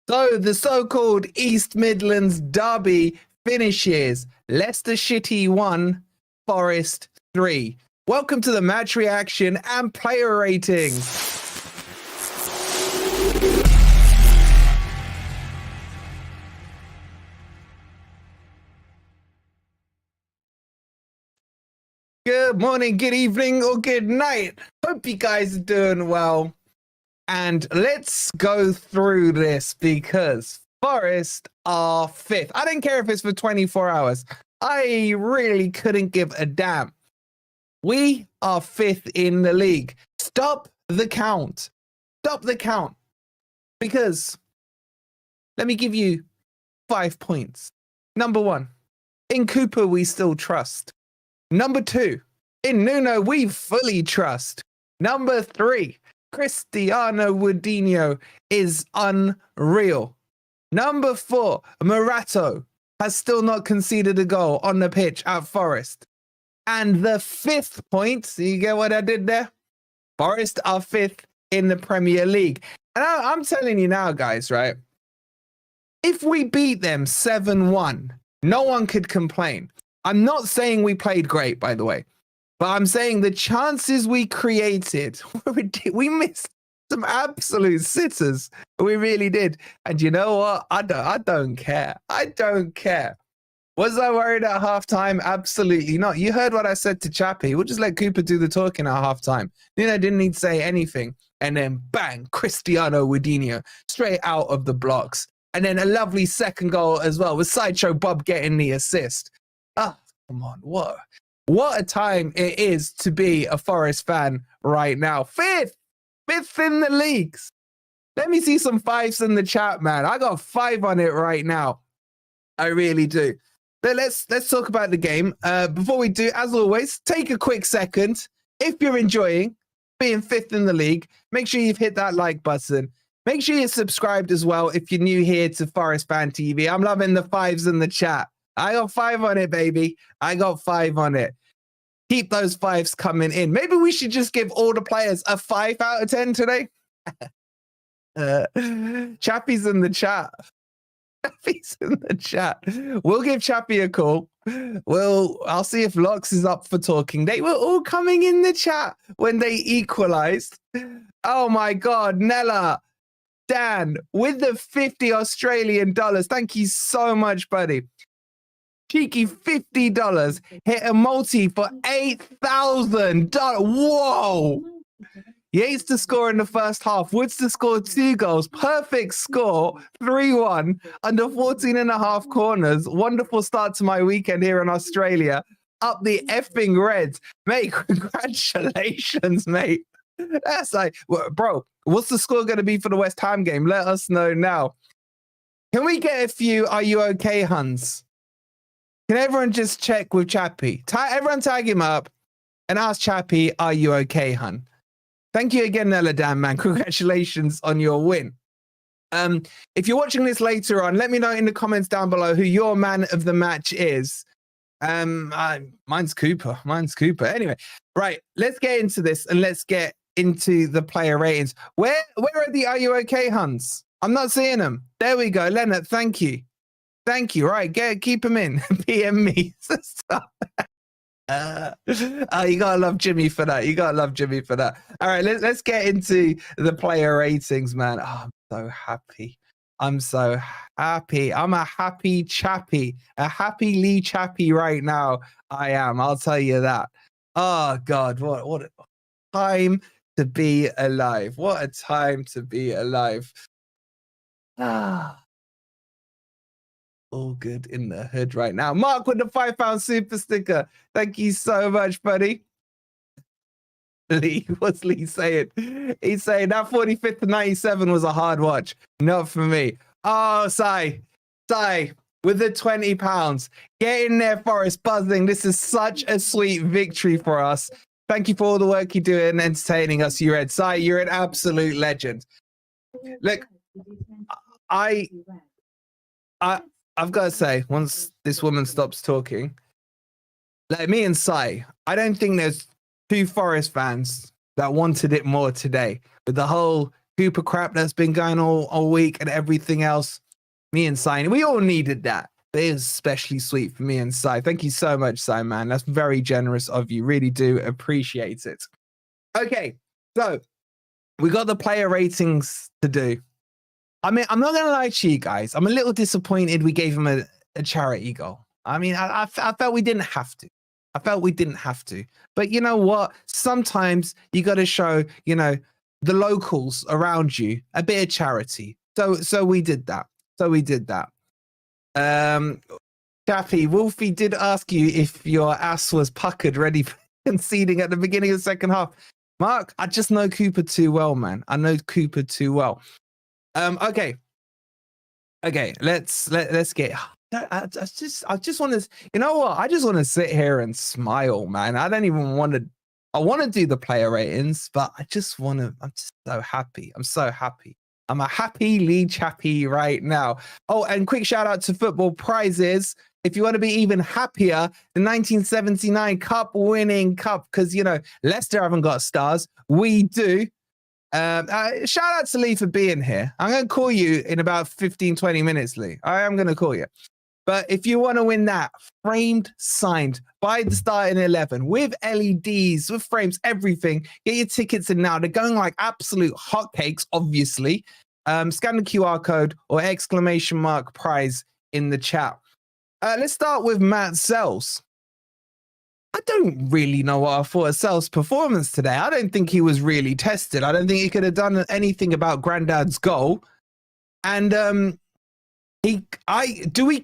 So the so-called East Midlands derby finishes. Leicester City 1, Forest 3. Welcome to the match reaction and player ratings. Good morning, good evening, or good night. Hope you guys are doing well. And let's go through this because Forest are 5th. I don't care if it's for 24 hours. I really couldn't give a damn. We are 5th in the league. Stop the count. Stop the count. Because let me give you 5 points. Number 1, in Cooper, we still trust. Number 2, in Nuno, we fully trust. Number 3, Cristiano Ronaldo is unreal. Number 4, Morato has still not conceded a goal on the pitch at Forest. And the 5th point, so you get what I did there? Forest are 5th in the Premier League. And I'm telling you now, guys, right? If we beat them 7-1, no one could complain. I'm not saying we played great, by the way, but I'm saying the chances we created, we missed some absolute sitters. We really did. And you know what? I don't care. I don't care. Was I worried at halftime? Absolutely not. You heard what I said to Chappie. We'll just let Cooper do the talking at halftime. You know, didn't need to say anything. And then bang, Cristiano Ronaldo straight out of the blocks. And then a lovely second goal as well with Sideshow Bob getting the assist. Ah, come on. What a time it is to be a Forest fan right now. 5th in the leagues. Let me see some 5s in the chat, man. I got 5 on it right now. I really do. But let's talk about the game. Before we do, as always, take a quick second. If you're enjoying being 5th in the league, make sure you've hit that like button. Make sure you're subscribed as well if you're new here to Forest Fan TV. I'm loving the 5s in the chat. I got 5 on it, baby. I got 5 on it. Keep those 5s coming in. Maybe we should just give all the players a 5 out of 10 today. Chappie's in the chat. Chappie's in the chat. We'll give Chappie a call. I'll see if Lox is up for talking. They were all coming in the chat when they equalized. Oh my God, Nella. Dan, with the 50 Australian dollars. Thank you so much, buddy. Cheeky $50. Hit a multi for $8,000. Whoa. Yates to score in the first half. Woods to score 2 goals. Perfect score. 3-1 under 14.5 corners. Wonderful start to my weekend here in Australia. Up the effing Reds. Mate, congratulations, mate. That's like, bro, what's the score going to be for the West Ham game? Let us know now. Can we get a few "Are you okay, Hans"? Can everyone just check with Chappie? Everyone tag him up and ask Chappie, "Are you okay, hun?" Thank you again, Nella Dan, man. Congratulations on your win. If you're watching this later on, let me know in the comments down below who your man of the match is. Mine's Cooper. Mine's Cooper. Anyway, right, let's get into this and let's get into the player ratings. Where are the "Are you okay, Hans"? I'm not seeing them. There we go. Leonard, thank you. Thank you. Right, keep them in. PM me. You gotta love Jimmy for that. You gotta love Jimmy for that. All right, let's get into the player ratings, man. Oh, I'm so happy. I'm so happy. I'm a happy Chappie, a happy Lee Chappie right now. I am. I'll tell you that. Oh God, what a time to be alive. What a time to be alive. All good in the hood right now. Mark with the £5 super sticker. Thank you so much, buddy. Lee, what's Lee saying? He's saying that 45th to 97 was a hard watch. Not for me. Oh, Sai, with the £20. Get in there, Forest, buzzing. This is such a sweet victory for us. Thank you for all the work you do in entertaining us, you Red. Sai, you're an absolute legend. Look, I've got to say, once this woman stops talking, like me and Sai, I don't think there's 2 Forest fans that wanted it more today. With the whole Cooper crap that's been going all week and everything else. Me and Sai, we all needed that. It is especially sweet for me and Sai. Thank you so much, Sai, man. That's very generous of you. Really do appreciate it. Okay, so we got the player ratings to do. I mean, I'm not going to lie to you guys. I'm a little disappointed we gave him a charity goal. I mean, I felt we didn't have to. I felt we didn't have to. But you know what? Sometimes you got to show, you know, the locals around you a bit of charity. So we did that. Chappie, Wolfie did ask you if your ass was puckered ready for conceding at the beginning of the second half. Mark, I just know Cooper too well, man. I know Cooper too well. Okay, let's get. I just want to. You know what? I just want to sit here and smile, man. I don't even want to. I want to do the player ratings, but I just want to. I'm just so happy. I'm so happy. I'm a happy Lee Chappie right now. Oh, and quick shout out to football prizes. If you want to be even happier, the 1979 Cup winning cup, because, you know, Leicester haven't got stars. We do. Shout out to Lee for being here. I'm going to call you in about 15, 20 minutes, Lee. I am going to call you. But if you want to win that, framed, signed by the starting 11 with LEDs, with frames, everything, get your tickets in now. They're going like absolute hotcakes, obviously. Scan the QR code or exclamation mark prize in the chat. Let's start with Matt Sells. I don't really know what I thought of Sells' performance today. I don't think he was really tested. I don't think he could have done anything about Grandad's goal. And do we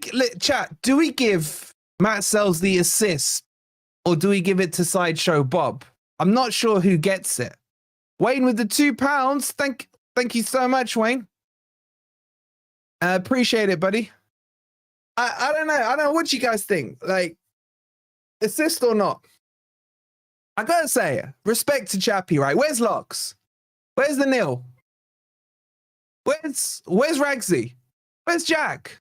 give Matt Sells the assist or do we give it to Sideshow Bob? I'm not sure who gets it. Wayne with the £2. Thank you so much, Wayne. Appreciate it, buddy. I don't know. I don't know. What do you guys think? Like, assist or not? I gotta say, respect to Chappie, right? Where's Locks? Where's the nil? Where's Ragsy? Where's Jack?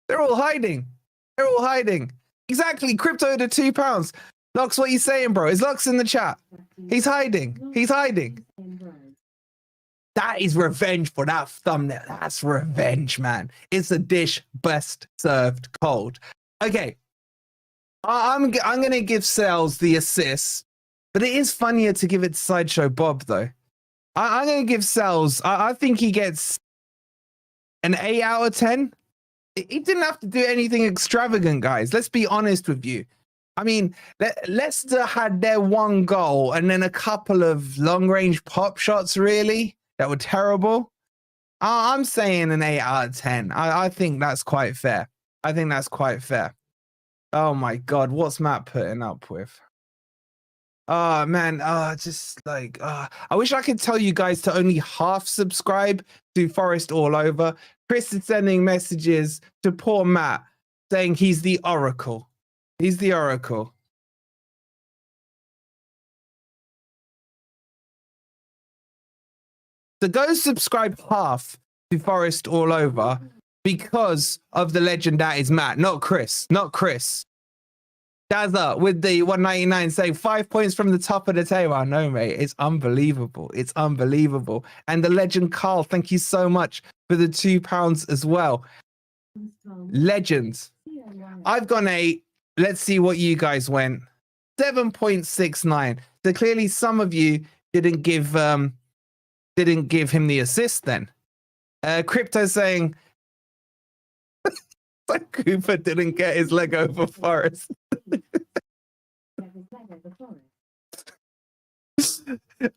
They're all hiding. Exactly. Crypto to £2. Locks, what are you saying, bro? Is Locks in the chat? He's hiding. That is revenge for that thumbnail. That's revenge, man. It's a dish best served cold. Okay. I'm going to give Sells the assist, but it is funnier to give it to Sideshow Bob, though. I'm going to give Sells, I think he gets an 8 out of 10. He didn't have to do anything extravagant, guys. Let's be honest with you. I mean, Leicester had their one goal and then a couple of long-range pop shots, really, that were terrible. I'm saying an 8 out of 10. I think that's quite fair. Oh, my God. What's Matt putting up with? Oh, man. Just like, I wish I could tell you guys to only half subscribe to Forest All Over. Chris is sending messages to poor Matt saying he's the Oracle. He's the Oracle. So go subscribe half to Forest All Over because of the legend that is Matt, not Chris. Dazza with the 199 saying 5 points from the top of the table. I know, mate. It's unbelievable. And the legend Carl, thank you so much for the £2 as well. Legends. I've gone 8. Let's see what you guys went. 7.69. So clearly some of you didn't give him the assist then. Crypto saying Cooper didn't get his leg over Forest.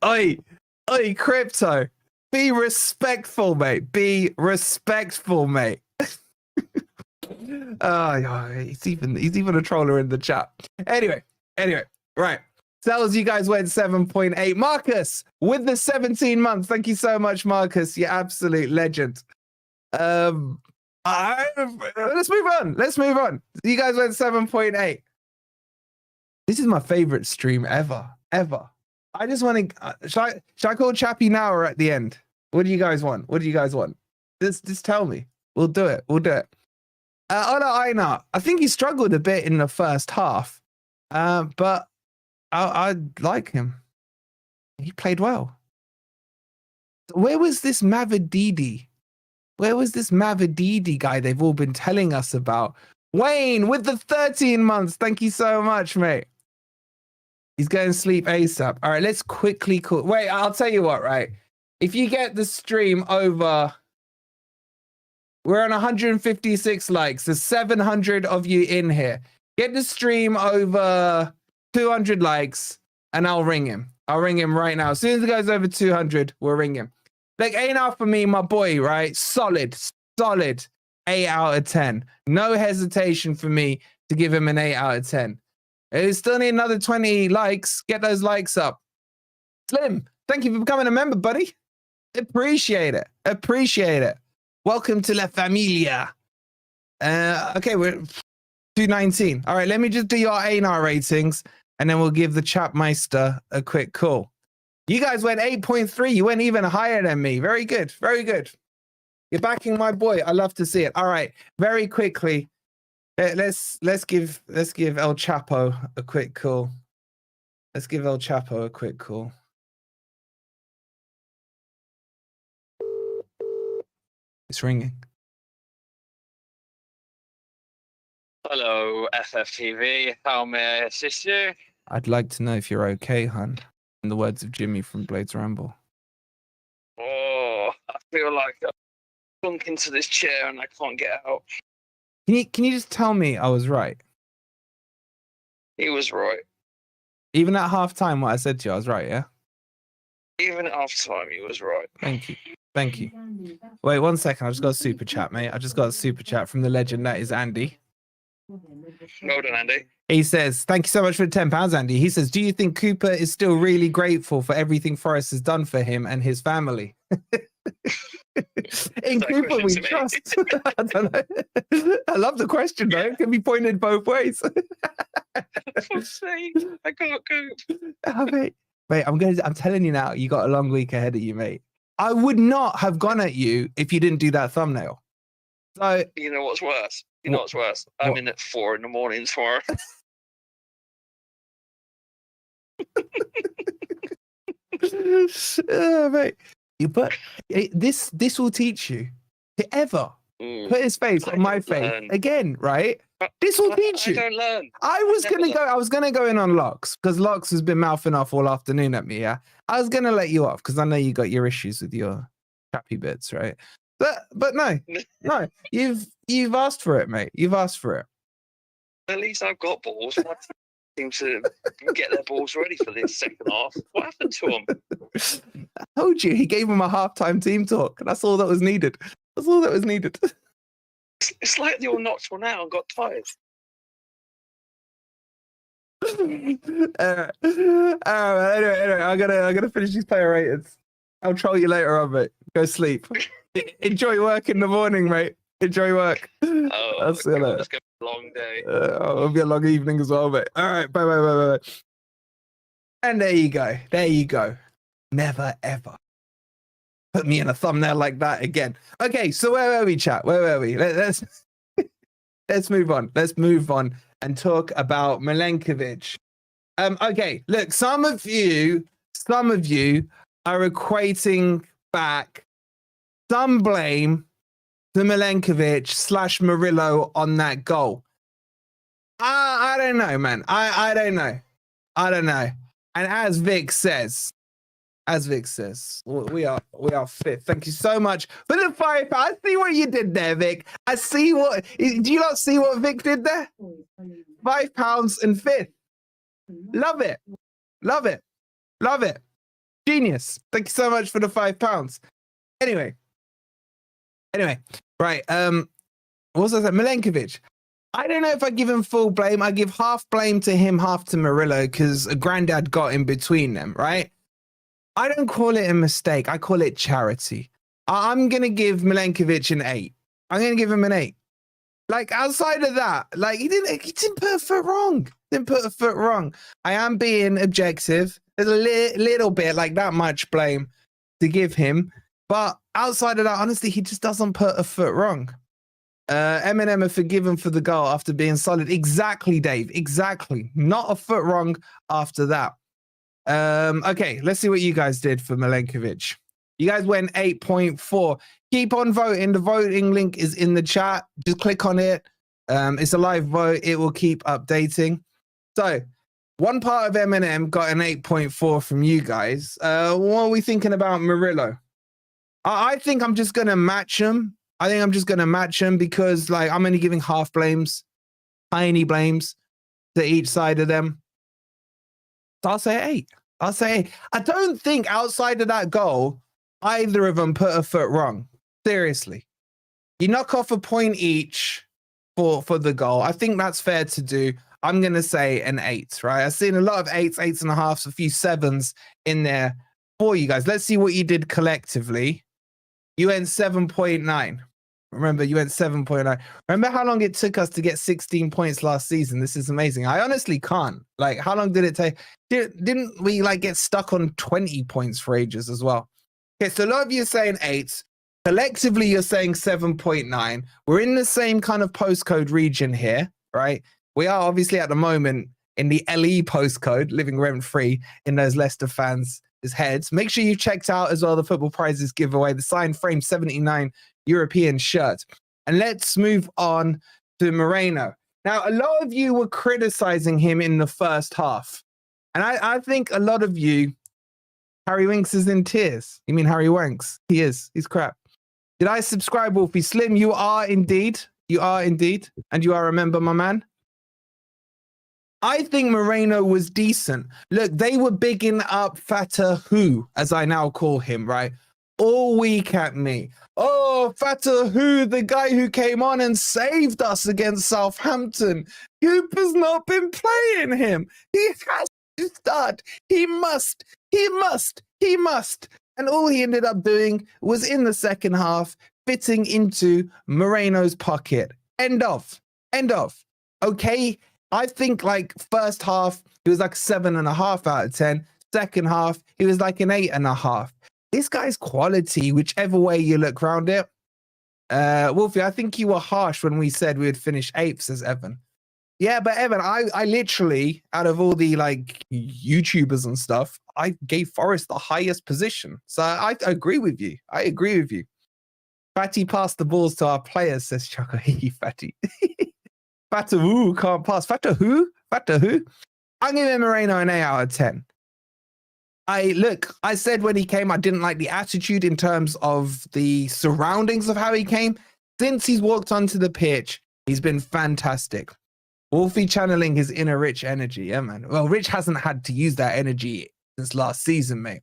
Oi, Crypto. Be respectful, mate. Oh, he's even a troller in the chat. Anyway, right. Sells, you guys went 7.8. Marcus with the 17 months. Thank you so much, Marcus. You're absolute legend. Let's move on. You guys went 7.8. This is my favorite stream ever. I just want to. Should I call Chappie now or at the end? What do you guys want? Just tell me. We'll do it. Ola Einar, I think he struggled a bit in the first half, but I like him. He played well. Where was this Mavididi? Where was this Mavididi guy they've all been telling us about? Wayne with the 13 months. Thank you so much, mate. He's going to sleep ASAP. All right, let's quickly call. Wait, I'll tell you what, right? If you get the stream over, we're on 156 likes. There's 700 of you in here. Get the stream over 200 likes and I'll ring him. I'll ring him right now. As soon as it goes over 200, we'll ring him. Like, ain't out for me, my boy, right? Solid 8 out of 10. No hesitation for me to give him an 8 out of 10. It still need another 20 likes. Get those likes up. Slim, thank you for becoming a member, buddy. Appreciate it. Appreciate it. Welcome to La Familia. Okay, we're 219. All right, let me just do your ANR ratings, and then we'll give the Chapmeister a quick call. You guys went 8.3. You went even higher than me. Very good. Very good. You're backing my boy. I love to see it. All right, very quickly. Let's give El Chapo a quick call. Let's give El Chapo a quick call. It's ringing. Hello, FFTV. How may I assist you? I'd like to know if you're okay, hun. In the words of Jimmy from Blades Ramble. Oh, I feel like I've sunk into this chair and I can't get out. Can you just tell me I was right? He was right. Even at halftime, what I said to you, I was right, yeah? Even at half time, he was right. Thank you. Thank you. Wait 1 second. I just got a super chat, mate. I just got a super chat from the legend that is Andy. Well done, Andy. He says, thank you so much for the £10, Andy. He says, do you think Cooper is still really grateful for everything Forest has done for him and his family? In Cooper we trust. I don't know. I love the question, though. It can be pointed both ways. For sake, I can't cope. Oh, mate, I'm telling you now, you got a long week ahead of you, mate. I would not have gone at you if you didn't do that thumbnail. So you know what's worse? You know what's worse? I'm in at 4 a.m. tomorrow. Oh, mate. But this will teach you to ever put his face on my face again, right? This will teach you. I don't learn. I was gonna go in on Locks because Locks has been mouthing off all afternoon at me. Yeah, I was gonna let you off because I know you got your issues with your Chappie bits, right? But no, you've asked for it, mate. You've asked for it. At least I've got balls. My team to get their balls ready for this second half. What happened to them? I told you he gave him a halftime team talk. That's all that was needed. That's all that was needed. It's like they all knocked one out and got tired. Anyway, I gotta finish these player ratings. I'll troll you later on, mate. Go sleep. Enjoy work in the morning, mate. Enjoy work. Oh, I'll see you later. It's gonna be a long day. It'll be a long evening as well, mate. All right, bye. And there you go. There you go. Never ever put me in a thumbnail like that again. Okay, so where were we, chat? Where were we? Let's move on. Let's move on and talk about Milenkovic. Okay, look, some of you are equating back some blame to Milenkovic / Murillo on that goal. I don't know, man. I don't know. And as Vic says, we are fit. Thank you so much for the £5. I see what you did there, Vic. I see what. Do you not see what Vic did there? £5 and fifth. Love it. Genius. Thank you so much for the £5. Anyway, right. What was I saying? Milenkovic. I don't know if I give him full blame. I give half blame to him, half to Murillo, because a granddad got in between them, right? I don't call it a mistake. I call it charity. I'm going to give Milenkovic an 8. I'm going to give him an 8. Like, outside of that, like, he didn't put a foot wrong. I am being objective. There's a little bit, like, that much blame to give him. But outside of that, honestly, he just doesn't put a foot wrong. Eminem are forgiven for the goal after being solid. Exactly, Dave. Exactly. Not a foot wrong after that. Okay, let's see what you guys did for Milenkovic. You guys went 8.4. Keep on voting. The voting link is in the chat. Just click on it. It's a live vote. It will keep updating. So, one part of M&M got an 8.4 from you guys. What are we thinking about Murillo? I think I'm just going to match him. I think I'm just going to match him because, like, I'm only giving half blames, tiny blames to each side of them. So I'll say 8. I'll say 8. I don't think outside of that goal, either of them put a foot wrong. Seriously. You knock off a point each for the goal. I think that's fair to do. I'm going to say an 8, right? I've seen a lot of 8s, 8.5s, a few 7s in there for you guys. Let's see what you did collectively. You went 7.9. Remember, you went 7.9. Remember how long it took us to get 16 points last season? This is amazing. I honestly can't. Like, how long did it take? Didn't we, like, get stuck on 20 points for ages as well? Okay, so a lot of you are saying 8. Collectively, you're saying 7.9. We're in the same kind of postcode region here, right? We are obviously at the moment in the LE postcode, living rent-free in those Leicester fans' heads. Make sure you checked out as well the Football Prizes giveaway, the signed frame 79 European shirt. And let's move on to Moreno. Now, a lot of you were criticizing him in the first half. And I think a lot of you, Harry Winks is in tears. You mean Harry Winks? He is. He's crap. Did I subscribe, Wolfie? Slim, you are indeed. You are indeed. And you are a member, my man. I think Moreno was decent. Look, they were bigging up Fatahu, as I now call him, right? All week at me. Oh, Fatahu, the guy who came on and saved us against Southampton. Cooper's not been playing him. He has to start. He must. And all he ended up doing was in the second half, fitting into Moreno's pocket. End of. Okay. I think like first half, he was like 7.5 out of 10. Second half, he was like an 8.5. This guy's quality, whichever way you look around it. Wolfie, I think you were harsh when we said we would finish 8th, says Evan. Yeah, but Evan, I literally, out of all the like YouTubers and stuff, I gave Forest the highest position. So I agree with you. Fatty passed the balls to our players, says Choco. Fatty. Fatahu can't pass. Fatahu? I'm giving Moreno an 8 out of 10. I said when he came, I didn't like the attitude in terms of the surroundings of how he came. Since he's walked onto the pitch, he's been fantastic. Wolfie channeling his inner Rich energy. Yeah, man. Well, Rich hasn't had to use that energy since last season, mate.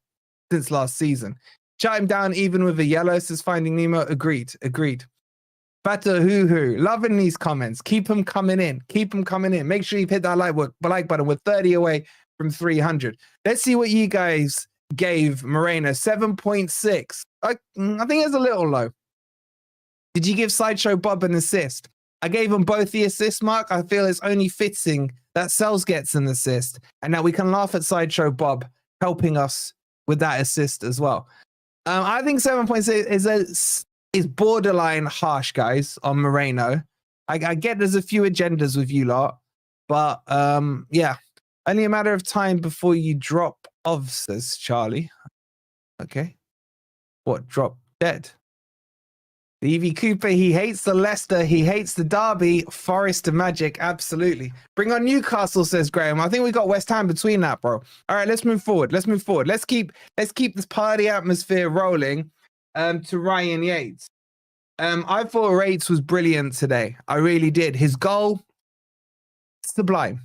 Since last season. Shut him down even with a yellow, says Finding Nemo. Agreed. Fatahu, loving these comments. Keep them coming in. Make sure you've hit that like button. We're 30 away from 300. Let's see what you guys gave Moreno. 7.6. I think it's a little low. Did you give Sideshow Bob an assist? I gave him both the assist mark. I feel it's only fitting that Sells gets an assist and that we can laugh at Sideshow Bob helping us with that assist as well. I think 7.6 is borderline harsh, guys, on Moreno. I get there's a few agendas with you lot, but yeah, only a matter of time before you drop off, says Charlie. Okay. What, drop dead? The EV Cooper, he hates the Leicester, he hates the Derby, Forest and Magic, absolutely. Bring on Newcastle, says Graham. I think we got West Ham between that, bro. All right, let's move forward. Let's keep this party atmosphere rolling. To Ryan Yates. I thought Yates was brilliant today. I really did. His goal, sublime.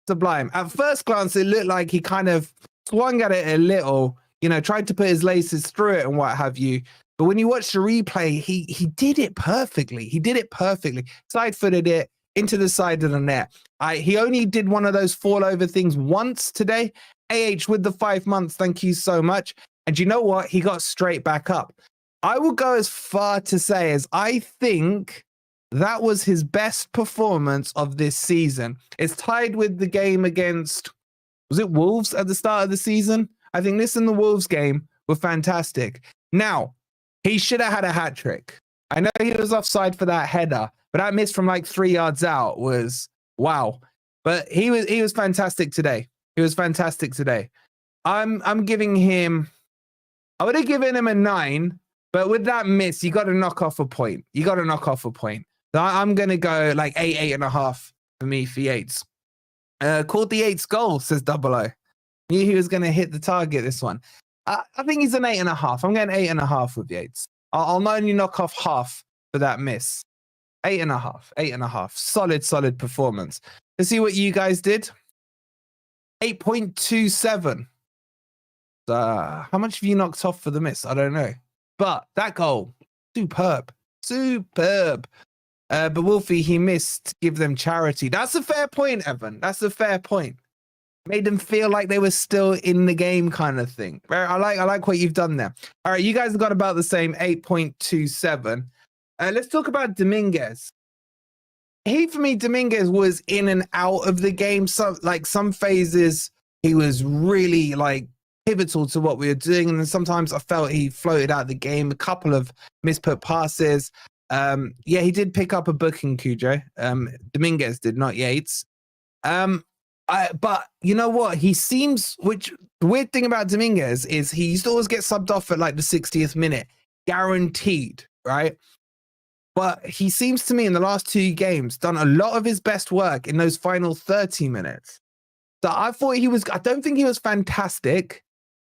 At first glance, it looked like he kind of swung at it a little, tried to put his laces through it and what have you. But when you watch the replay, he did it perfectly. Side-footed it into the side of the net. He only did one of those fall over things once today. AH with the 5 months, thank you so much. And you know what? He got straight back up. I will go as far to say as I think that was his best performance of this season. It's tied with the game against, was it Wolves at the start of the season? I think this and the Wolves game were fantastic. Now, he should have had a hat trick. I know he was offside for that header, but that miss from like 3 yards out was wow. But he was fantastic today. I'm giving him I would have given him a 9, but with that miss, you got to knock off a point. So I'm going to go like 8.5 for me for Yates. Called the Yates goal, says Double O. Knew he was going to hit the target this one. I think he's an 8.5. I'm going 8.5 with Yates. I'll only knock off half for that miss. 8.5. Solid performance. Let's see what you guys did. 8.27. How much have you knocked off for the miss? I don't know. But that goal, superb. But Wolfie, he missed. Give them charity. That's a fair point, Evan. That's a fair point. Made them feel like they were still in the game, kind of thing. I like what you've done there. All right, you guys have got about the same 8.27. Let's talk about Dominguez. For me, Dominguez was in and out of the game. Some phases he was really like pivotal to what we were doing, and then sometimes I felt he floated out of the game. A couple of misput passes. He did pick up a booking, Cujo. Dominguez did, not Yates. But you know what? He seems, which the weird thing about Dominguez is he used to always get subbed off at like the 60th minute, guaranteed, right? But he seems to me in the last 2 games done a lot of his best work in those final 30 minutes. So I don't think he was fantastic.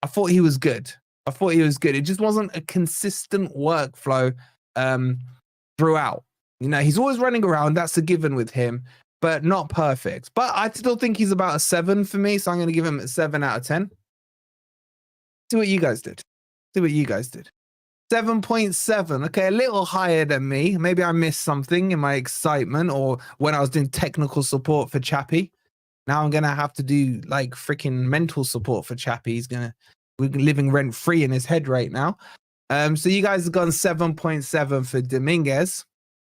I thought he was good. It just wasn't a consistent workflow throughout. You know, he's always running around. That's a given with him, but not perfect. But I still think he's about a 7 for me. So I'm going to give him a 7 out of 10. See what you guys did. 7.7. Okay, a little higher than me. Maybe I missed something in my excitement or when I was doing technical support for Chappie. Now I'm going to have to do like freaking mental support for Chappie. We're living rent free in his head right now. So you guys have gone 7.7 for Dominguez.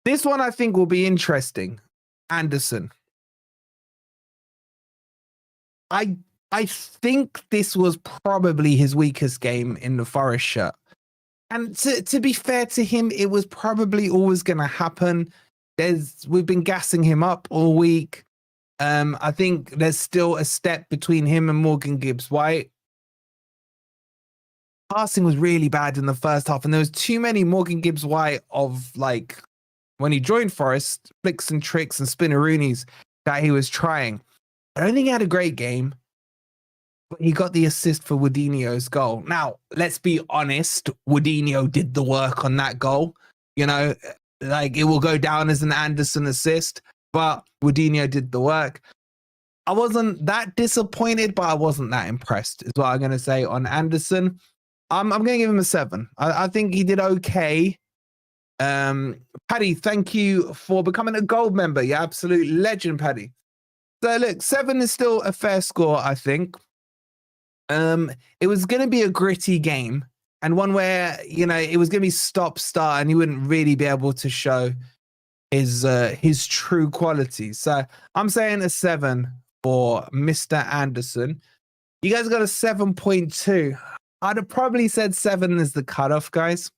This one I think will be interesting. Anderson. I think this was probably his weakest game in the Forest shirt. And to be fair to him, it was probably always going to happen. We've been gassing him up all week. I think there's still a step between him and Morgan Gibbs-White. Passing was really bad in the first half, and there was too many Morgan Gibbs-White of like when he joined Forest, flicks and tricks and spinneroonies that he was trying. I don't think he had a great game, but he got the assist for Woodinho's goal. Now, let's be honest, Woodinho did the work on that goal. You know, like it will go down as an Anderson assist, but Woodinho did the work. I wasn't that disappointed, but I wasn't that impressed, is what I'm going to say on Anderson. I'm going to give him a 7. I think he did okay. Paddy, thank you for becoming a gold member. You're absolute legend, Paddy. So look, 7 is still a fair score, I think. It was going to be a gritty game and one where, you know, it was going to be stop-start and he wouldn't really be able to show his true qualities. So I'm saying a 7 for Mr. Anderson. You guys got a 7.2. I'd have probably said 7 is the cutoff, guys.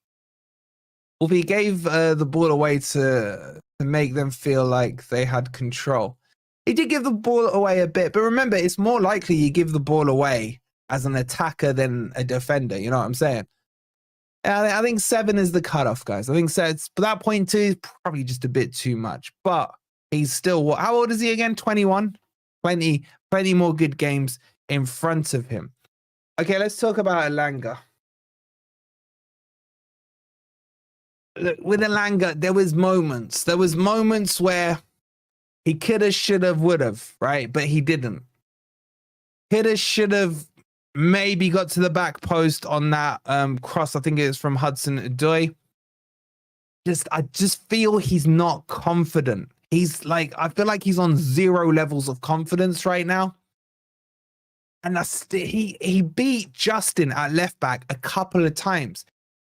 Wolfie gave the ball away to make them feel like they had control. He did give the ball away a bit, but remember, it's more likely you give the ball away as an attacker than a defender. You know what I'm saying? I think 7 is the cutoff, guys. I think so. But that 0.2 is probably just a bit too much. But he's still, how old is he again? 21? Plenty more good games in front of him. Okay, let's talk about Elanga. Look, with Elanga, there was moments where he coulda, shoulda, woulda, right? But he didn't. Coulda, shoulda, maybe got to the back post on that cross. I think it was from Hudson-Odoi. I just feel he's not confident. He's like, I feel like he's on 0 levels of confidence right now. And he beat Justin at left back a couple of times.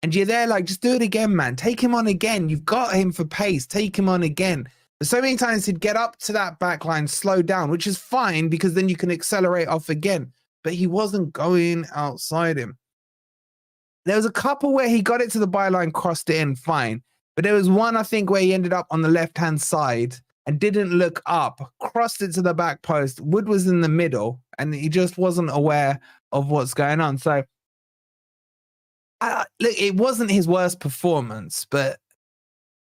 And you're there like, just do it again, man. Take him on again. You've got him for pace. Take him on again. But so many times he'd get up to that back line, slow down, which is fine because then you can accelerate off again. But he wasn't going outside him. There was a couple where he got it to the byline, crossed it in, fine. But there was one, I think, where he ended up on the left-hand side and didn't look up, crossed it to the back post. Wood was in the middle, and he just wasn't aware of what's going on. So Look, it wasn't his worst performance, but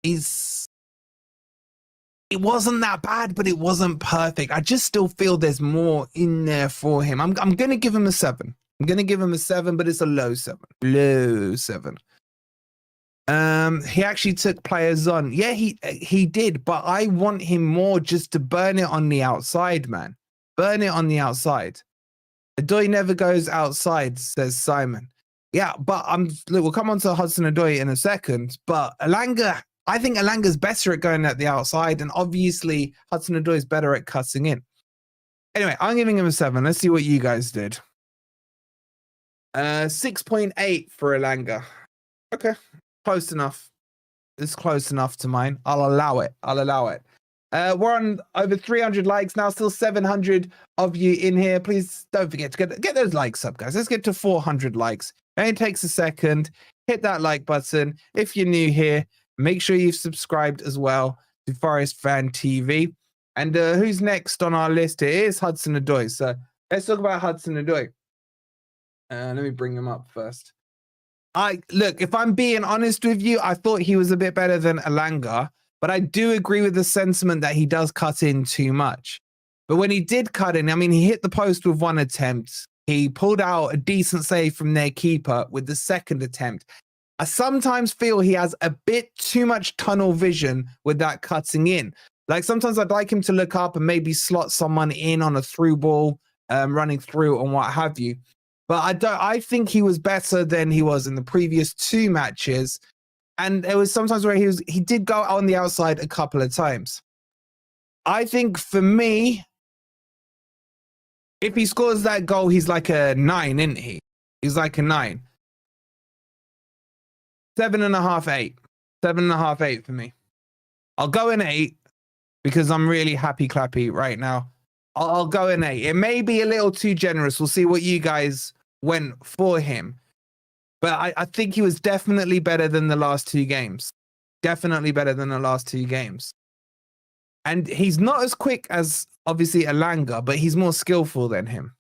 it wasn't that bad, but it wasn't perfect. I just still feel there's more in there for him. I'm going to give him a 7. I'm going to give him a 7, but it's a low 7. Low 7. He actually took players on. Yeah, he did, but I want him more just to burn it on the outside, man. Burn it on the outside. Odoi never goes outside, says Simon. Yeah, but look, we'll come on to Hudson Odoi in a second, but Elanga, I think Elanga's better at going at the outside, and obviously Hudson Odoi is better at cutting in. Anyway, I'm giving him a 7. Let's see what you guys did. 6.8 for Elanga. Okay, close enough. It's close enough to mine. I'll allow it. We're on over 300 likes now, still 700 of you in here. Please don't forget to get those likes up, guys. Let's get to 400 likes. It only takes a second. Hit that like button. If you're new here, make sure you've subscribed as well to Forest Fan TV. And who's next on our list? It is Hudson Odoi. So let's talk about Hudson Odoi. Let me bring him up first. Look, if I'm being honest with you, I thought he was a bit better than Elanga, but I do agree with the sentiment that he does cut in too much. But when he did cut in, I mean, he hit the post with 1 attempt. He pulled out a decent save from their keeper with the 2nd attempt. I sometimes feel he has a bit too much tunnel vision with that cutting in. Like sometimes I'd like him to look up and maybe slot someone in on a through ball, running through and what have you. But I think he was better than he was in the previous 2 matches. And there was sometimes where he did go on the outside a couple of times. I think for me, if he scores that goal, he's like a 9, isn't he? He's like a 9. 7.5, 8. 7.5, 8 for me. I'll go in 8 because I'm really happy clappy right now. I'll go in 8. It may be a little too generous. We'll see what you guys went for him. But I think he was definitely better than the last 2 games. Definitely better than the last 2 games. And he's not as quick as, obviously, Elanga, but he's more skillful than him.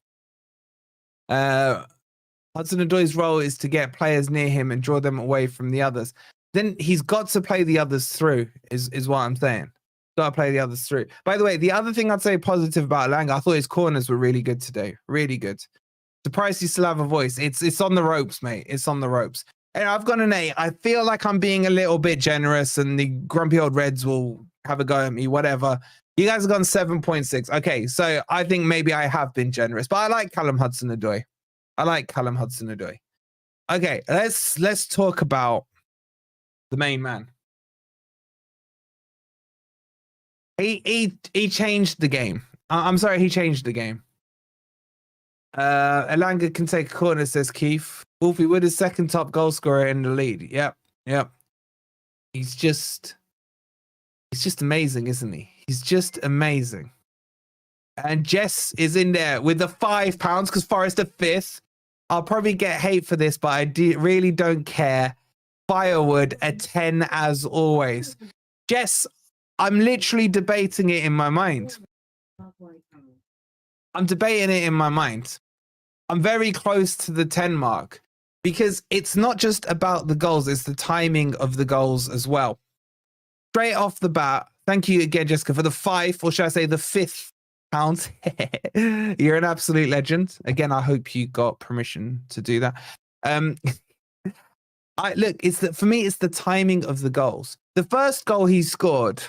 Hudson Odoi's role is to get players near him and draw them away from the others. Then he's got to play the others through, is what I'm saying. Got to play the others through. By the way, the other thing I'd say positive about Elanga, I thought his corners were really good today. Really good. Surprised you still have a voice. It's on the ropes, mate. It's on the ropes. And I've got an 8. I feel like I'm being a little bit generous and the grumpy old Reds will have a go at me, whatever. You guys have gone 7.6. Okay, so I think maybe I have been generous, but I like Callum Hudson-Odoi. Okay, let's talk about the main man. He changed the game. I'm sorry, he changed the game. Elanga can take a corner, says Keith. Wolfie Wood is 2nd top goal scorer in the league. Yep. He's just amazing, isn't he? He's just amazing. And Jess is in there with the £5 because Forest are 5th. I'll probably get hate for this, but I really don't care. Firewood a 10 as always. Jess, I'm literally debating it in my mind. I'm debating it in my mind. I'm very close to the 10 mark because it's not just about the goals, it's the timing of the goals as well. Straight off the bat, thank you again, Jessica, for the 5, or should I say the £5. You're an absolute legend. Again, I hope you got permission to do that. For me, it's the timing of the goals. The first goal he scored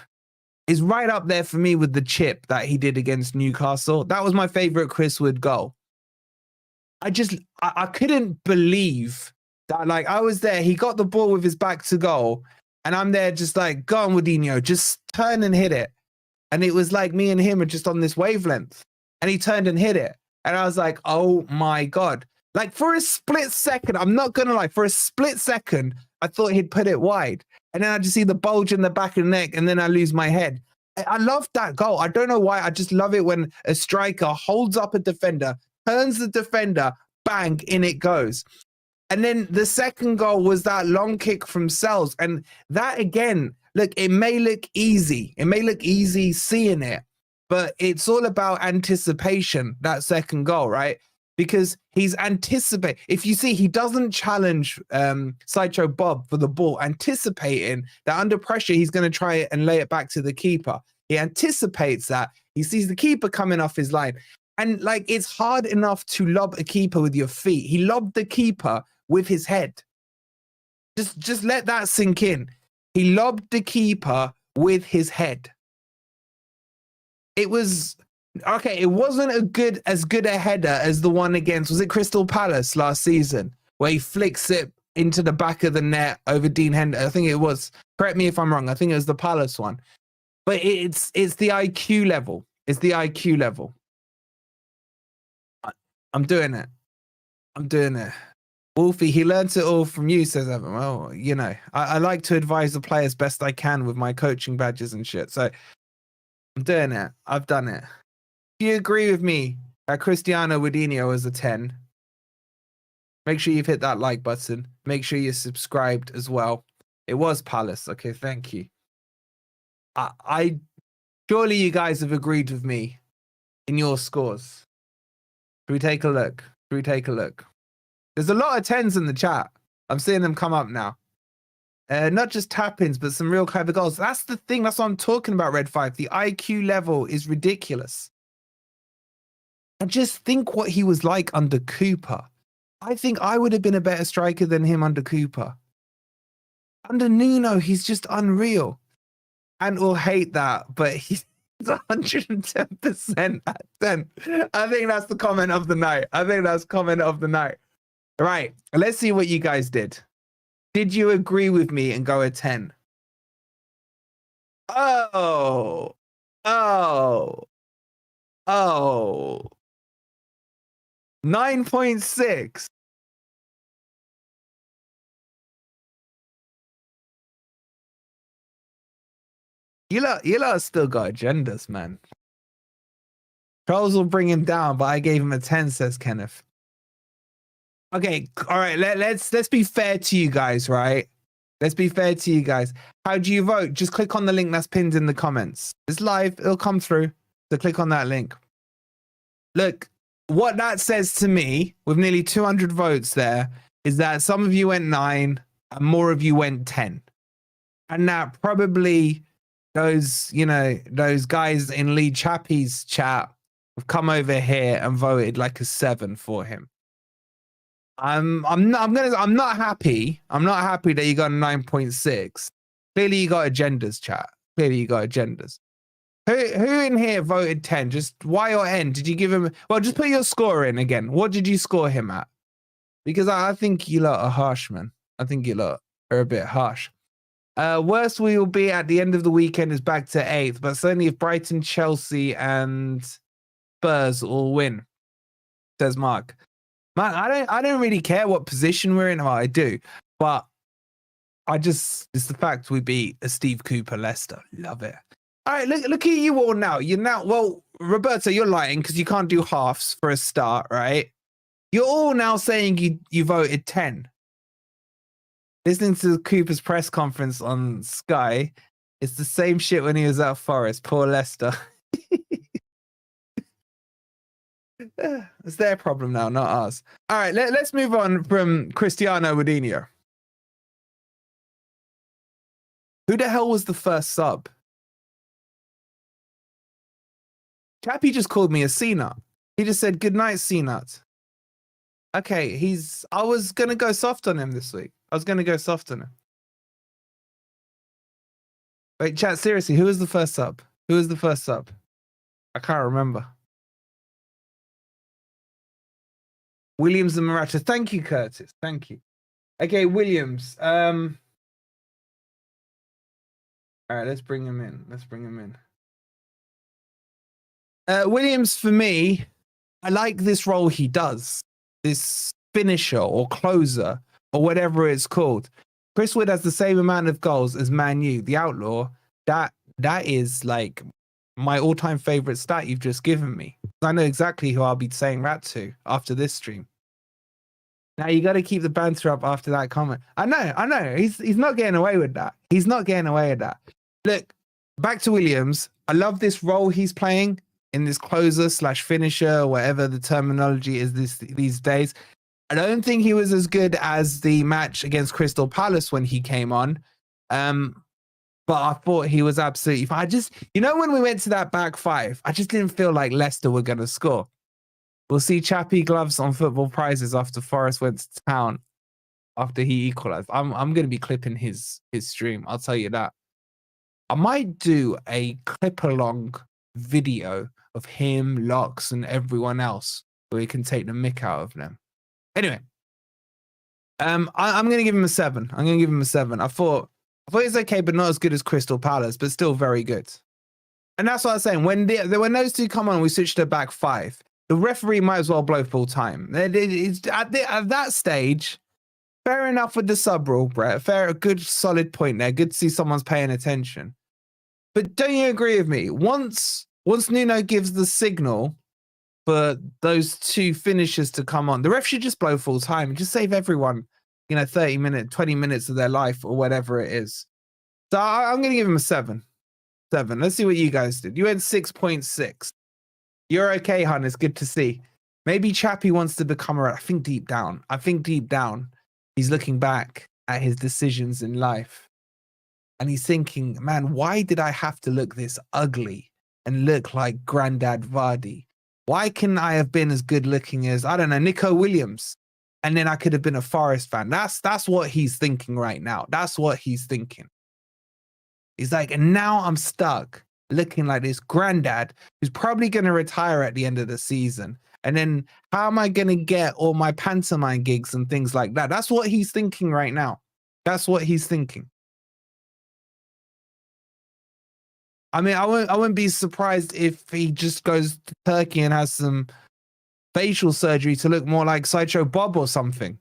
is right up there for me with the chip that he did against Newcastle. That was my favorite Chris Wood goal. I couldn't believe that. Like, I was there. He got the ball with his back to goal, and I'm there just like, go on, Woodinho, just turn and hit it. And it was like me and him are just on this wavelength. And he turned and hit it. And I was like, oh my God. Like, for a split second, I'm not going to lie, for a split second, I thought he'd put it wide. And then I just see the bulge in the back of the neck, and then I lose my head. I love that goal. I don't know why. I just love it when a striker holds up a defender, turns the defender, bang, in it goes. And then the second goal was that long kick from Sells. And that, again, look, it may look easy. It may look easy seeing it, but it's all about anticipation, that second goal, right? because he's anticipate. If you see, he doesn't challenge Sideshow Bob for the ball, anticipating that under pressure he's going to try it and lay it back to the keeper. He anticipates that. He sees the keeper coming off his line. And like, it's hard enough to lob a keeper with your feet. He lobbed the keeper with his head. Just let that sink in. He lobbed the keeper with his head. It was okay. It wasn't as good a header as the one against, was it Crystal Palace last season, where he flicks it into the back of the net over Dean Henderson. I think it was. Correct me if I'm wrong. I think it was the Palace one. But it's the IQ level. It's the IQ level. I'm doing it. I'm doing it. Wolfie, he learns it all from you, says Evan. Well, you know, I like to advise the players best I can with my coaching badges and shit. So I'm doing it. I've done it. If you agree with me that Cristiano Ronaldo is a 10, make sure you've hit that like button. Make sure you're subscribed as well. It was Palace. Okay, thank you. I surely you guys have agreed with me in your scores. Should we take a look? Should we take a look? There's a lot of 10s in the chat. I'm seeing them come up now. Not just tap-ins, but some real clever goals. That's the thing. That's what I'm talking about, Red 5. The IQ level is ridiculous. And just think what he was like under Cooper. I think I would have been a better striker than him under Cooper. Under Nuno, he's just unreal. And we'll hate that, but he's 110% at 10. I think that's the comment of the night. I think that's comment of the night. Right, let's see what you guys did. Did you agree with me and go a 10? Oh. 9.6. You lot still got agendas, man. Charles will bring him down, but I gave him a 10, says Kenneth. Okay, all right, let's be fair to you guys, right? Let's be fair to you guys. How do you vote? Just click on the link that's pinned in the comments. It's live, it'll come through. So click on that link. Look, what that says to me, with nearly 200 votes there, is that some of you went 9 and more of you went 10. And that probably those guys in Lee Chappie's chat have come over here and voted like a 7 for him. I'm not happy. I'm not happy that you got a 9.6. Clearly you got agendas, chat. Clearly you got agendas. Who in here voted 10? Just Y or N? Did you give him? Well, just put your score in again. What did you score him at? Because I think you lot are harsh, man. I think you lot are a bit harsh. Worst we will be at the end of the weekend is back to 8th, but certainly if Brighton, Chelsea, and Spurs all win, says Mark. Man, I don't really care what position we're in. Well, I do, but it's the fact we beat a Steve Cooper Leicester. Love it. All right, look at you all now. Well, Roberto, you're lying because you can't do halves for a start, right? You're all now saying you voted 10. Listening to Cooper's press conference on Sky, it's the same shit when he was at Forest. Poor Leicester. It's their problem now, not ours. All right, let's move on from Cristiano Ronaldo. Who the hell was the first sub? Chappie just called me a C-nut. He just said, good night, C-nut. Okay, I was going to go soft on him this week. I was going to go soft on him. Wait, chat, seriously, who was the first sub? Who was the first sub? I can't remember. Williams and Morata. Thank you, Curtis. Thank you. Okay, Williams. All right, let's bring him in. Williams, for me, I like this role he does. This finisher or closer or whatever it's called. Chris Wood has the same amount of goals as Man U. The Outlaw, that is like my all-time favorite stat you've just given me. I know exactly who I'll be saying that to after this stream. Now you got to keep the banter up after that comment. I know. He's not getting away with that. He's not getting away with that. Look, back to Williams. I love this role he's playing in this closer slash finisher, whatever the terminology is these days. I don't think he was as good as the match against Crystal Palace when he came on. But I thought he was absolutely fine. I just, when we went to that back five, I just didn't feel like Leicester were going to score. We'll see Chappie gloves on football prizes after Forest went to town after he equalized. I'm going to be clipping his stream. I'll tell you that. I might do a clip along video of him, Locks, and everyone else where we can take the mick out of them. Anyway, I'm going to give him a 7. I'm going to give him a 7. I thought it's okay, but not as good as Crystal Palace, but still very good. And that's what I was saying. When those two come on, we switched to back five. The referee might as well blow full time. It's at that stage, fair enough with the sub rule, Brett. A good solid point there. Good to see someone's paying attention. But don't you agree with me? Once Nuno gives the signal for those two finishers to come on, the ref should just blow full time and just save everyone, 30 minutes, 20 minutes of their life or whatever it is. So I'm going to give him a 7. 7. Let's see what you guys did. You had 6.6. You're okay, hon. It's good to see. Maybe Chappie wants to become I think deep down, he's looking back at his decisions in life. And he's thinking, man, why did I have to look this ugly and look like Grandad Vardy? Why couldn't I have been as good looking as, I don't know, Nico Williams? And then I could have been a Forest fan. That's what he's thinking right now. That's what he's thinking. He's like, and now I'm stuck looking like this Grandad who's probably going to retire at the end of the season. And then how am I going to get all my pantomime gigs and things like that? That's what he's thinking right now. That's what he's thinking. I mean, I wouldn't be surprised if he just goes to Turkey and has some facial surgery to look more like Sideshow Bob or something,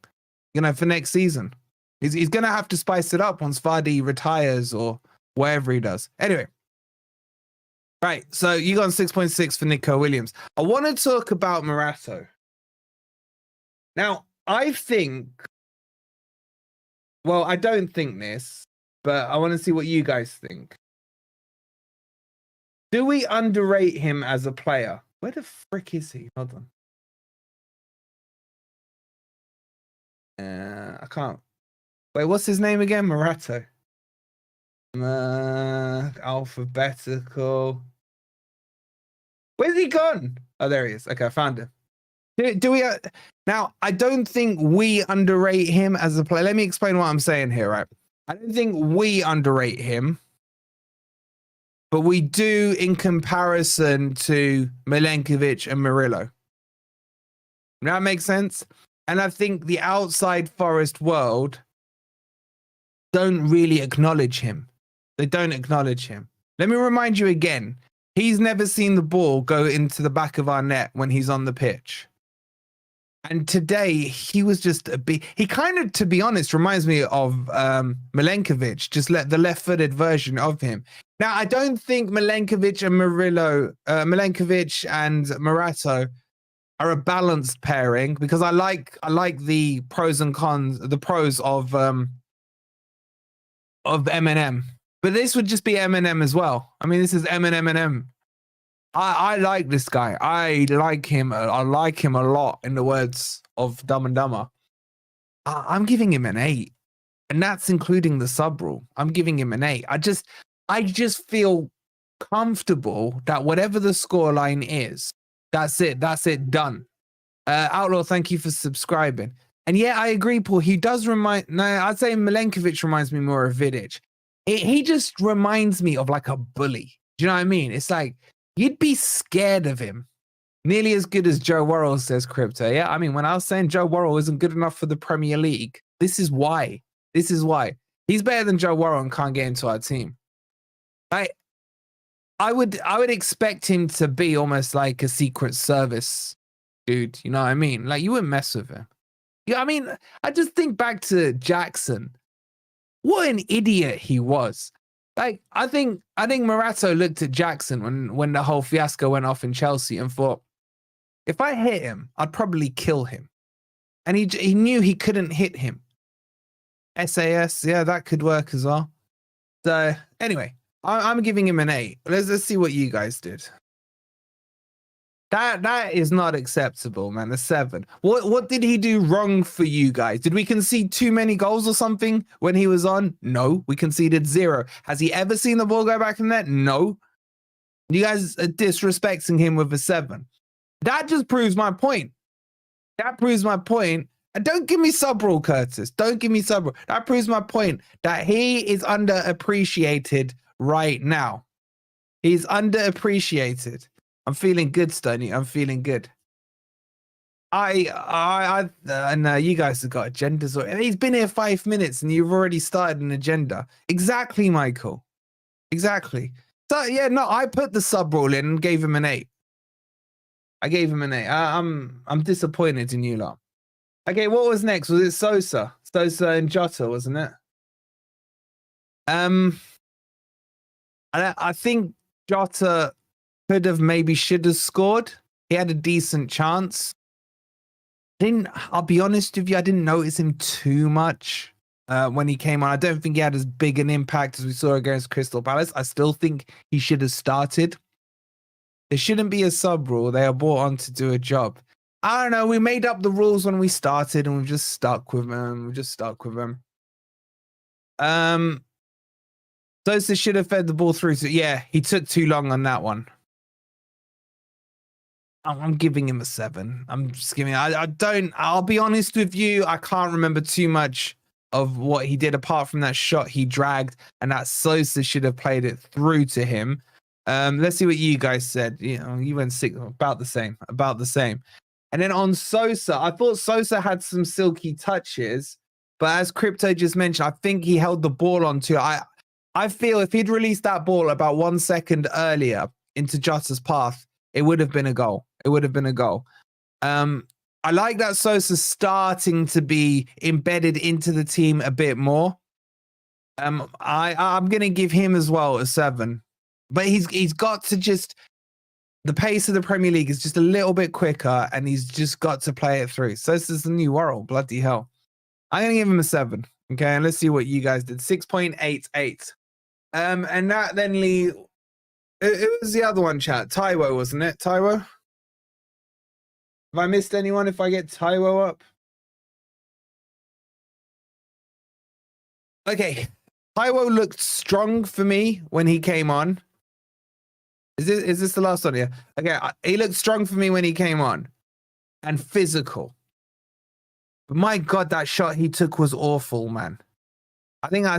for next season. He's going to have to spice it up once Vardy retires or whatever he does. Anyway. Right, so you got 6.6 for Nico Williams. I want to talk about Morato. Now, I don't think this, but I want to see what you guys think. Do we underrate him as a player? Where the frick is he? Hold on. I can't. Wait, what's his name again? Morato. Alphabetical. Where's he gone? Oh, there he is. Okay, I found him. Do we? Now, I don't think we underrate him as a player. Let me explain what I'm saying here, right? I don't think we underrate him, but we do in comparison to Milenkovic and Murillo. That makes sense? And I think the outside Forest world don't really acknowledge him. They don't acknowledge him. Let me remind you again. He's never seen the ball go into the back of our net when he's on the pitch. And today, he was just he kind of, to be honest, reminds me of Milenkovic, just the left-footed version of him. Now, I don't think Milenkovic and Milenkovic and Morato are a balanced pairing because I like the pros and cons, the pros of Eminem. But this would just be Eminem as well. I mean, this is Eminem. I like this guy. I like him. I like him a lot, in the words of Dumb and Dumber. I'm giving him an 8. And that's including the sub rule. I'm giving him an 8. I just feel comfortable that whatever the scoreline is, that's it. That's it. Done. Outlaw, thank you for subscribing. And yeah, I agree, Paul. He does I'd say Milenkovic reminds me more of Vidic. He just reminds me of like a bully. Do you know what I mean? It's like, you'd be scared of him. Nearly as good as Joe Worrell, says Crypto. Yeah, I mean, when I was saying Joe Worrell isn't good enough for the Premier League, this is why. This is why. He's better than Joe Worrell and can't get into our team. I would expect him to be almost like a Secret Service dude. You know what I mean? Like, you wouldn't mess with him. Yeah, I mean, I just think back to Jackson. What an idiot he was. Like, I think Morato looked at Jackson when the whole fiasco went off in Chelsea and thought, if I hit him, I'd probably kill him. And he knew he couldn't hit him. SAS, yeah, that could work as well. So anyway, I'm giving him an 8. Let's see what you guys did. That is not acceptable, man. A 7. What did he do wrong for you guys? Did we concede too many goals or something when he was on? No, we conceded 0. Has he ever seen the ball go back in there? No. You guys are disrespecting him with a 7. That just proves my point. That proves my point. And don't give me sub rule, Curtis. Don't give me sub rule. That proves my point that he is underappreciated right now. He's underappreciated. I'm feeling good, Stoney. I'm feeling good. I know you guys have got agendas. He's been here 5 minutes and you've already started an agenda. Exactly, Michael. Exactly. So yeah, no, I put the sub rule in and gave him an 8. I gave him an 8. I'm disappointed in you lot. Okay, what was next? Was it Sosa? Sosa and Jota, wasn't it? I think Jota could have should have scored. He had a decent chance. I'll be honest with you, I didn't notice him too much when he came on. I don't think he had as big an impact as we saw against Crystal Palace. I still think he should have started. There shouldn't be a sub rule. They are brought on to do a job. I don't know. We made up the rules when we started and we've just stuck with them. Sosa should have fed the ball through. Yeah, he took too long on that one. I'm giving him a 7. I'm just giving. I'll be honest with you. I can't remember too much of what he did apart from that shot he dragged, and that Sosa should have played it through to him. Let's see what you guys said. You went 6, about the same. And then on Sosa, I thought Sosa had some silky touches, but as Crypto just mentioned, I think he held the ball onto. I feel if he'd released that ball about 1 second earlier into Jota's path, it would have been a goal. I like that Sosa starting to be embedded into the team a bit more. I'm going to give him as well a 7. But he's got to just, the pace of the Premier League is just a little bit quicker and he's just got to play it through. Sosa's the new world, bloody hell. I'm going to give him a 7. Okay, and let's see what you guys did. 6.88. And that then leaves, it was the other one, chat. Taiwo, wasn't it? Taiwo? Have I missed anyone if I get Taiwo up? Okay. Taiwo looked strong for me when he came on. Is this the last one here? Okay, he looked strong for me when he came on. And physical. But my God, that shot he took was awful, man. I think I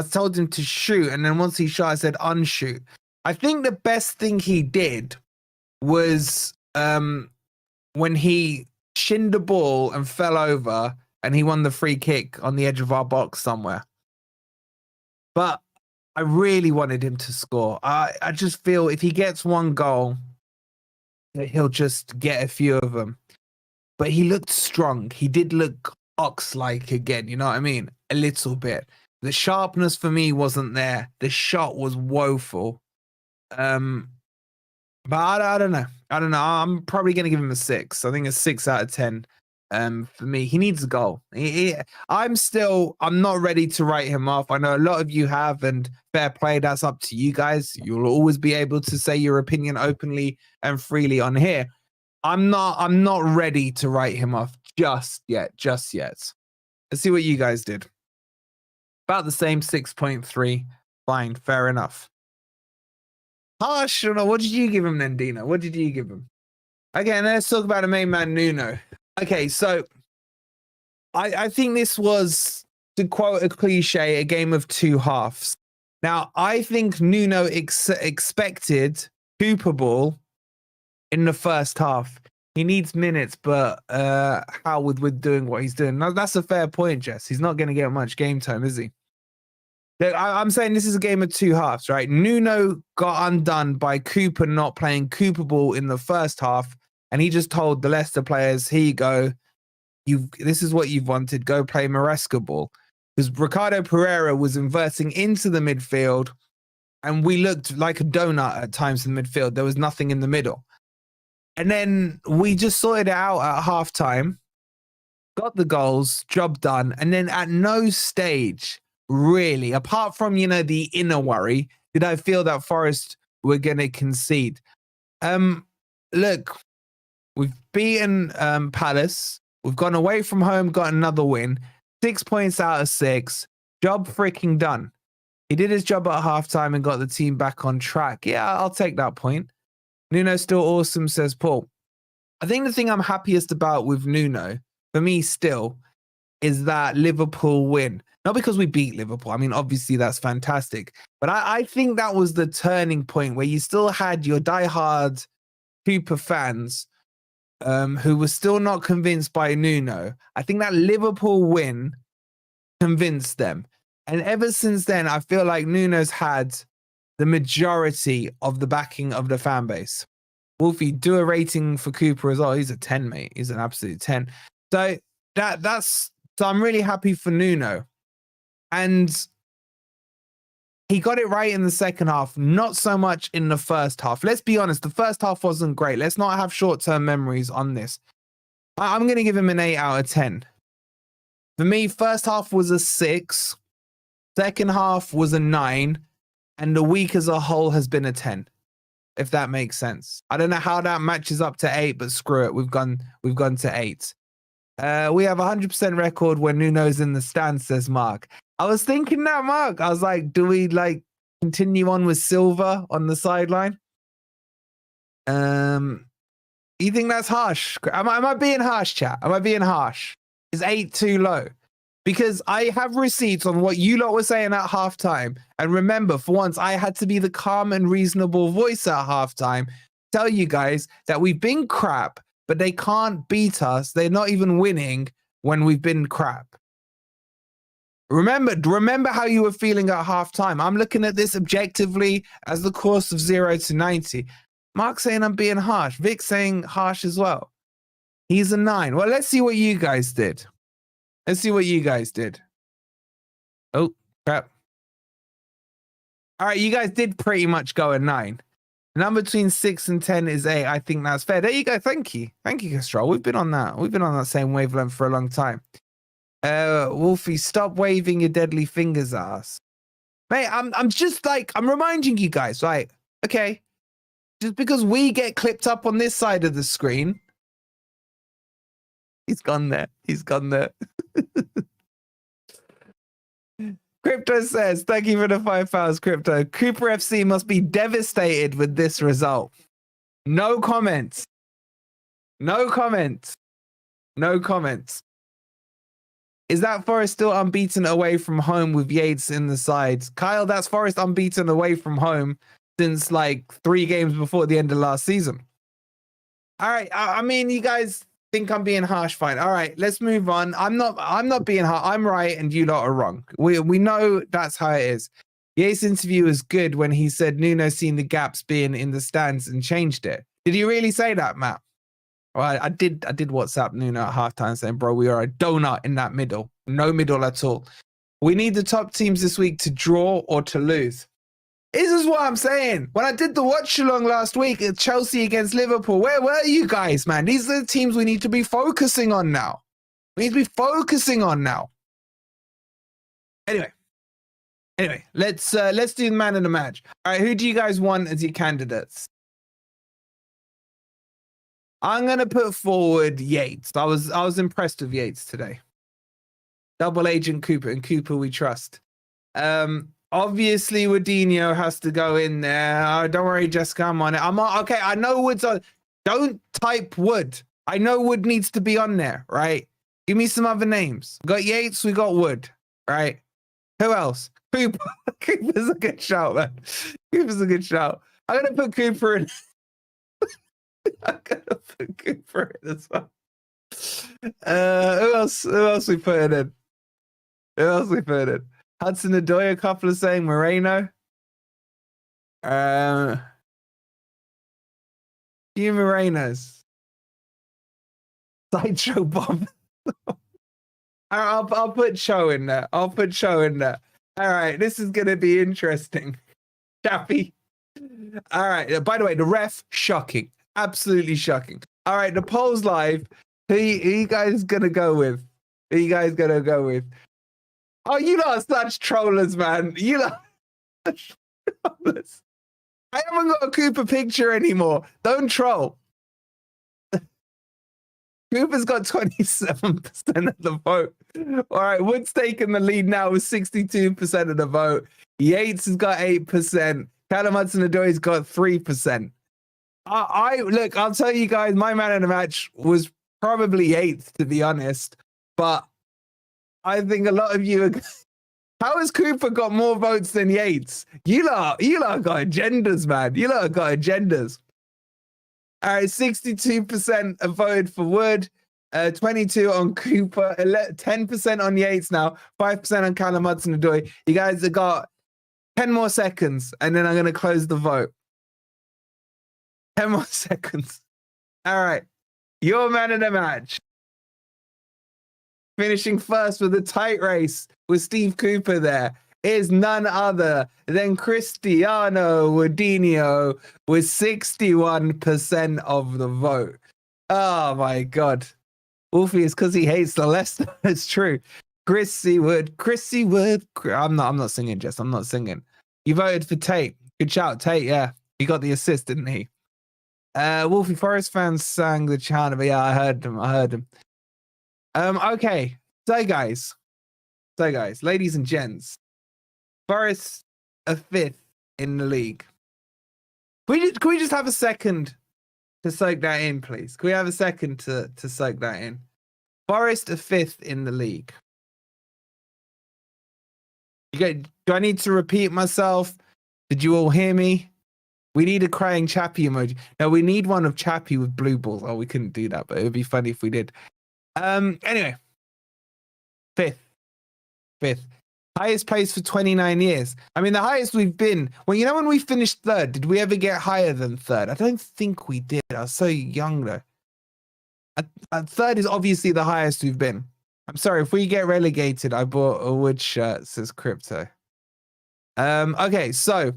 told him to shoot, and then once he shot, I said unshoot. I think the best thing he did was when he shinned the ball and fell over and he won the free kick on the edge of our box somewhere. But I really wanted him to score. I just feel if he gets one goal, he'll just get a few of them. But he looked strong. He did look ox-like again, you know what I mean? A little bit. The sharpness for me wasn't there. The shot was woeful. But I don't know. I'm probably going to give him a 6. I think a 6 out of 10. For me, he needs a goal. I'm not ready to write him off. I know a lot of you have, and fair play. That's up to you guys. You'll always be able to say your opinion openly and freely on here. I'm not ready to write him off just yet. Let's see what you guys did. About the same, 6.3. Fine, fair enough. Harsh, what did you give him then, Dina? What did you give him? Okay, let's talk about the main man, Nuno. Okay, so I think this was, to quote a cliche, a game of two halves. Now, I think Nuno expected Cooper ball in the first half. He needs minutes, but how with doing what he's doing? Now, that's a fair point, Jess. He's not going to get much game time, is he? Look, I'm saying this is a game of two halves, right? Nuno got undone by Cooper not playing Cooper ball in the first half, and he just told the Leicester players, here you go. This is what you've wanted. Go play Maresca ball. Because Ricardo Pereira was inverting into the midfield, and we looked like a donut at times in the midfield. There was nothing in the middle. And then we just sorted it out at halftime, got the goals, job done. And then at no stage, really, apart from, the inner worry, did I feel that Forest were going to concede. Look, We've beaten Palace. We've gone away from home, got another win. 6 points out of 6. Job freaking done. He did his job at halftime and got the team back on track. Yeah, I'll take that point. Nuno's still awesome, says Paul. I think the thing I'm happiest about with Nuno, for me still, is that Liverpool win. Not because we beat Liverpool. I mean, obviously that's fantastic. But I think that was the turning point where you still had your diehard Cooper fans who were still not convinced by Nuno. I think that Liverpool win convinced them. And ever since then, I feel like Nuno's had the majority of the backing of the fan base. Wolfie, do a rating for Cooper as well. He's a 10, mate. He's an absolute 10. So so I'm really happy for Nuno. And he got it right in the second half, not so much in the first half. Let's be honest, the first half wasn't great. Let's not have short-term memories on this. I'm going to give him an 8 out of 10. For me, first half was a 6. Second half was a 9. And the week as a whole has been a 10, if that makes sense. I don't know how that matches up to 8, but screw it. We've gone to 8. We have a 100% record when Nuno's in the stand, says Mark. I was thinking that, Mark. I was like, do we like continue on with Silva on the sideline? You think that's harsh? Am I being harsh, chat? Am I being harsh? Is 8 too low? Because I have receipts on what you lot were saying at halftime. And remember, for once, I had to be the calm and reasonable voice at halftime. Tell you guys that we've been crap, but they can't beat us. They're not even winning when we've been crap. Remember how you were feeling at halftime. I'm looking at this objectively as the course of 0 to 90. Mark saying I'm being harsh. Vic saying harsh as well. He's a 9. Well, let's see what you guys did. Let's see what you guys did. Oh, crap. All right, you guys did pretty much go a 9. The number between 6 and 10 is 8. I think that's fair. There you go. Thank you. Thank you, Castrol. We've been on that. We've been on that same wavelength for a long time. Wolfie, stop waving your deadly fingers at us. Mate, I'm just like, I'm reminding you guys, right? Okay. Just because we get clipped up on this side of the screen. He's gone there. He's gone there. Crypto says, thank you for the 5 pounds, Crypto. Cooper FC must be devastated with this result. No comments. No comments. No comments. Is that Forest still unbeaten away from home with Yates in the sides? Kyle, that's Forest unbeaten away from home since like 3 games before the end of last season. All right. I mean, you guys think I'm being harsh, fine. All right, let's move on. I'm not being harsh. I'm right and you lot are wrong. We know that's how it is. Yates' interview was good when he said Nuno seen the gaps being in the stands and changed it. Did he really say that, Matt? Well, I did WhatsApp Nuno at halftime saying, bro, we are a donut in that middle. No middle at all. We need the top teams this week to draw or to lose. This is what I'm saying. When I did the watch along last week at Chelsea against Liverpool, where were you guys, man? These are the teams we need to be focusing on now. We need to be focusing on now. Anyway, let's do the man of the match. All right, who do you guys want as your candidates? I'm gonna put forward Yates. I was impressed with Yates today. Double agent Cooper, and Cooper we trust. Obviously Woodinho has to go in there. Don't worry, Jessica, I'm on it. Okay. I know Wood's on. Don't type Wood. I know Wood needs to be on there, right? Give me some other names. We got Yates, we got Wood, right? Who else? Cooper. Cooper's a good shout, man. Cooper's a good shout. I'm gonna put Cooper in. I'm gonna put Cooper in as well. Who else we put in? Who else we put in? Hudson Odoi, a couple of saying Moreno. Few Morenos. Sideshow Bob. I'll put Cho in there. I'll put Cho in there. All right, this is gonna be interesting. Chappie. All right. By the way, the ref, shocking. Absolutely shocking. All right, the poll's live. Who you guys gonna go with? Who you guys gonna go with? Oh, you lot are such trollers, man. You lot are such trollers. I haven't got a Cooper picture anymore. Don't troll. Cooper's got 27% of the vote. All right, Wood's taking the lead now with 62% of the vote. Yates has got 8%. Callum Hudson-Odoi's got 3%. Look, I'll tell you guys, my man in the match was probably Yates, to be honest. But I think a lot of you are... How has Cooper got more votes than Yates? You lot got agendas, man. You lot got agendas. All right, 62% have voted for Wood, 22 on Cooper, 10% on Yates now, 5% on Callum Hudson-Odoi. You guys have got 10 more seconds, and then I'm going to close the vote. 10 more seconds. All right, your man in the match. Finishing first with a tight race with Steve Cooper there is none other than Cristiano Wadinho with 61% of the vote. Oh my God. Wolfie is because he hates the Leicester. It's true. Chrissy Wood. I'm not singing, Jess. I'm not singing. You voted for Tate. Good shout, Tate. Yeah. He got the assist, didn't he? Wolfie Forest fans sang the chant, but yeah, I heard them. Okay. So guys, ladies and gents, Forest are 5th in the league. Can we just have a second to soak that in, please? Can we have a second to soak that in? Forest are 5th in the league. Do I need to repeat myself? Did you all hear me? We need a crying Chappie emoji. No, we need one of Chappie with blue balls. Oh, we couldn't do that, but it would be funny if we did. Anyway, 5th. Highest place for 29 years. I mean, the highest we've been. Well, you know, when we finished 3rd, did we ever get higher than 3rd? I don't think we did. I was so young, though. 3rd is obviously the highest we've been. I'm sorry, if we get relegated, I bought a Wood shirt, says Crypto. Okay, so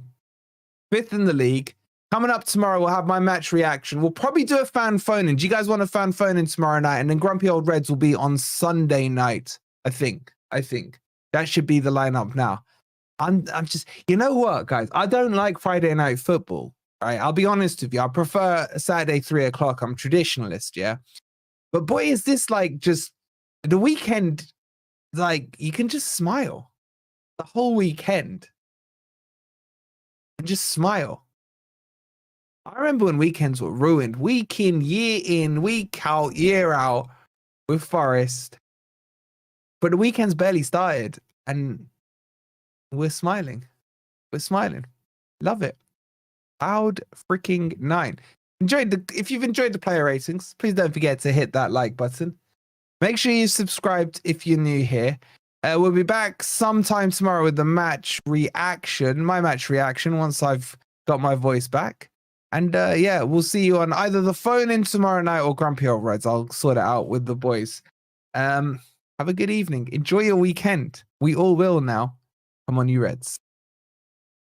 5th in the league. Coming up tomorrow, we'll have my match reaction. We'll probably do a fan phone-in. Do you guys want a fan phone-in tomorrow night? And then Grumpy Old Reds will be on Sunday night, I think. That should be the lineup now. I'm just, you know what, guys? I don't like Friday night football, right? I'll be honest with you. I prefer Saturday 3 o'clock. I'm traditionalist, yeah? But boy, is this like just the weekend, like you can just smile the whole weekend and just smile. I remember when weekends were ruined, week in, week out, year out with Forest. But the weekend's barely started and we're smiling. Love it. Cloud freaking 9. If you've enjoyed the player ratings, please don't forget to hit that like button. Make sure you subscribed if you're new here. We'll be back sometime tomorrow with the match reaction, my match reaction, once I've got my voice back. And yeah, we'll see you on either the phone in tomorrow night or Grumpy Old Reds. I'll sort it out with the boys. Have a good evening. Enjoy your weekend. We all will now. Come on, you Reds.